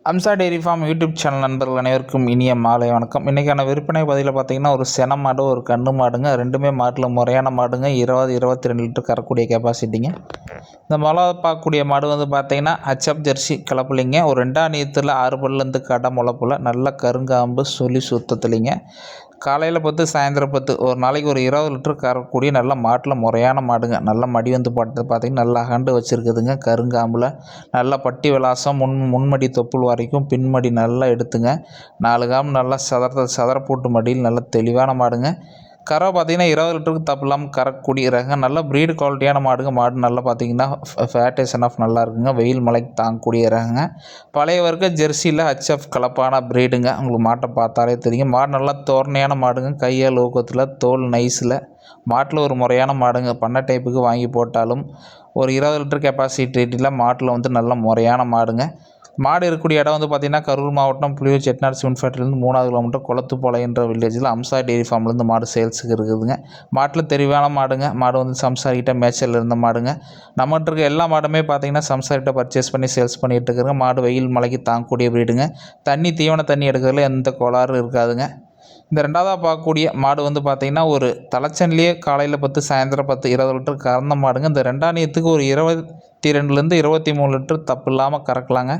Amsa dairy farm YouTube channel நண்பர்கள் அனைவருக்கும் இனிய மாலை வணக்கம். இன்றைக்கான விற்பனை பதிவில் பார்த்தீங்கன்னா ஒரு சென மாடு ஒரு கன்று மாடுங்க. ரெண்டுமே மாட்டில் முறையான மாடுங்க. 22 லிட்டர் கறக்கூடிய கெப்பாசிட்டிங்க. இந்த முதல்ல பார்க்கக்கூடிய மாடு வந்து பார்த்தீங்கன்னா ஹச்எப் ஜெர்சி கலப்புலிங்க. ஒரு 2ஆம் நீத்தில் 6 பல்லேருந்து கடை முளைப்புல நல்ல கருங்காம்பு சுழி சுத்தத்துலிங்க. காலையில் 10 சாயந்தரம் 10 ஒரு நாளைக்கு ஒரு 20 லிட்டர் கறக்கூடிய நல்ல மாட்டில் முறையான மாடுங்க. நல்ல மடி வந்து பார்த்தீங்கன்னா நல்லா அகண்டு வச்சுருக்குதுங்க. கருங்காம்பில் நல்லா பட்டி விலாசம் முன்மடி தொப்புள் வரைக்கும் பின்மடி நல்லா எடுத்துங்க. 4 காம்பு நல்லா சதற போட்டு மடியில் நல்லா தெளிவான மாடுங்க. கறவை பார்த்திங்கன்னா 20 லிட்டருக்கு தப்பு இல்லாமல் கறக்கூடிய ரகம். நல்ல ப்ரீடு குவாலிட்டியான மாடுங்க. மாடு நல்லா பார்த்திங்கன்னா ஃபேட்டேஷன் ஆஃப் நல்லா இருக்குங்க. வெயில் மழைக்கு தாங்கக்கூடிய ரகங்க. பழைய வர்க்க ஜெர்சியில் ஹச்எஃப் கலப்பான ப்ரீடுங்க. உங்களுக்கு மாட்டை பார்த்தாலே தெரியும். மாடு நல்லா தோரணையான மாடுங்க. கையால் ஊக்கத்தில் தோல் நைஸில் மாட்டில் ஒரு முறையான மாடுங்க. பண்ணை டைப்புக்கு வாங்கி போட்டாலும் ஒரு 20 லிட்டர் கெப்பாசிட்டியில் மாட்டில் வந்து நல்ல முறையான மாடுங்க. மாடு இருக்கக்கூடிய இடம் வந்து பார்த்திங்கன்னா கரூர் மாவட்டம் புலியூர் செட்டிநாடு சிமெண்ட் ஃபேக்ட்ரிலேருந்து 3 கிலோமீட்டர் குளத்துப்பாளையன்ற வில்லேஜில் அம்சா டெய்ரி ஃபார்ம்லேருந்து மாடு சேல்ஸுக்கு இருக்குதுங்க. மாட்டில் தெளிவான மாடுங்க. மாடு வந்து சம்சாரிக்கிட்ட மேய்ச்சல் இருந்த மாடுங்க. நம்மகிட்ட இருக்க எல்லா மாடுமே பார்த்திங்கன்னா சம்சாரிக்கிட்ட பர்ச்சேஸ் பண்ணி சேல்ஸ் பண்ணிகிட்டு இருக்கிறோங்க. மாடு வெயில் மழைக்கு தாங்கக்கூடிய ப்ரீடுங்க. தீவன தண்ணி எடுக்கிறதுல எந்த கோளாறும் இருக்காதுங்க. இந்த ரெண்டாவதாக பார்க்கக்கூடிய மாடு வந்து பார்த்திங்கன்னா ஒரு தலைச்சன்லேயே காலையில் 10 சாயந்தரம் 10 20 லிட்டர் கறந்த மாடுங்க. இந்த 2ஆம் நீத்துக்கு ஒரு 22லேருந்து 23 லிட்டர் தப்பு இல்லாமல் கறக்கலாங்க.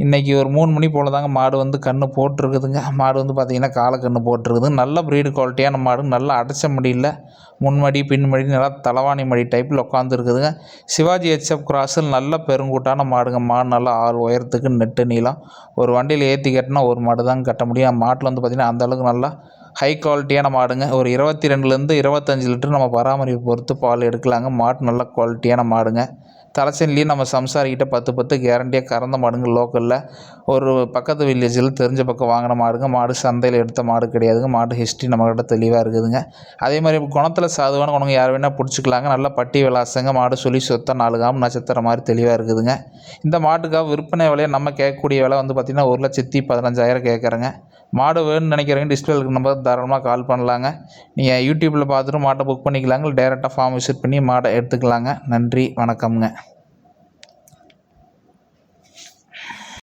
இன்றைக்கி ஒரு 3 மணி போல் தாங்க மாடு வந்து கன்று போட்டிருக்குதுங்க. மாடு வந்து பார்த்திங்கன்னா காலக்கன்று போட்டிருக்குது. நல்ல ப்ரீடு குவாலிட்டியான மாடு. நல்லா அடைச்ச மடியில் முன்மடி பின்மடி நல்லா தலவாணி மடி டைப்பில் உட்காந்துருக்குதுங்க. சிவாஜி ஹெச்எஃப் கிராஸில் நல்ல பெருங்கூட்டான மாடுங்க. மாடு நல்லா 6 உயரத்துக்கு நெட்டு நீளம். ஒரு வண்டியில் ஏற்றி கட்டினா ஒரு மாடு தாங்க கட்ட முடியும். மாட்டில் வந்து பார்த்திங்கன்னா அந்தளவுக்கு நல்லா ஹை குவாலிட்டியான மாடுங்க. ஒரு 22லேருந்து 25 லிட்டர் நம்ம பராமரிப்பு பொறுத்து பால் எடுக்கலாங்க. மாடு நல்ல குவாலிட்டியான மாடுங்க. தலைச்சன்லேயும் நம்ம சம்சாரிக்கிட்ட 10 கேரண்டியாக கறந்த மாடுங்க. லோக்கலில் ஒரு பக்கத்து வில்லேஜில் தெரிஞ்ச பக்கம் வாங்கின மாடுங்க. மாடு சந்தையில் எடுத்த மாடு கிடையாதுங்க. மாடு ஹிஸ்ட்ரி நம்மக்கிட்ட தெளிவாக இருக்குதுங்க. அதே மாதிரி குணத்தில் சாதுவான குணங்க யார் வேணால் பிடிச்சிக்கலாங்க. நல்லா பட்டி விளாசங்க. மாடு சொல்லி சொத்தம் 4 காம்பு நட்சத்திரம் மாதிரி தெளிவாக இருக்குதுங்க. இந்த மாட்டுக்காக விற்பனை விலையை நம்ம கேட்கக்கூடிய விலை வந்து பார்த்திங்கன்னா 1,15,000 கேட்குறேங்க. மாடு வேணும்னு நினைக்கிறவங்க டிஸ்பிளே இருக்கிற நம்பர் தாராளமாக கால் பண்ணலாங்க. நீங்கள் யூடியூப்பில் பார்த்துட்டு மாட்டை புக் பண்ணிக்கலாங்க. டேரெக்டாக ஃபார்ம் விசிட் பண்ணி மாடை எடுத்துக்கலாங்க. நன்றி, வணக்கம்ங்க.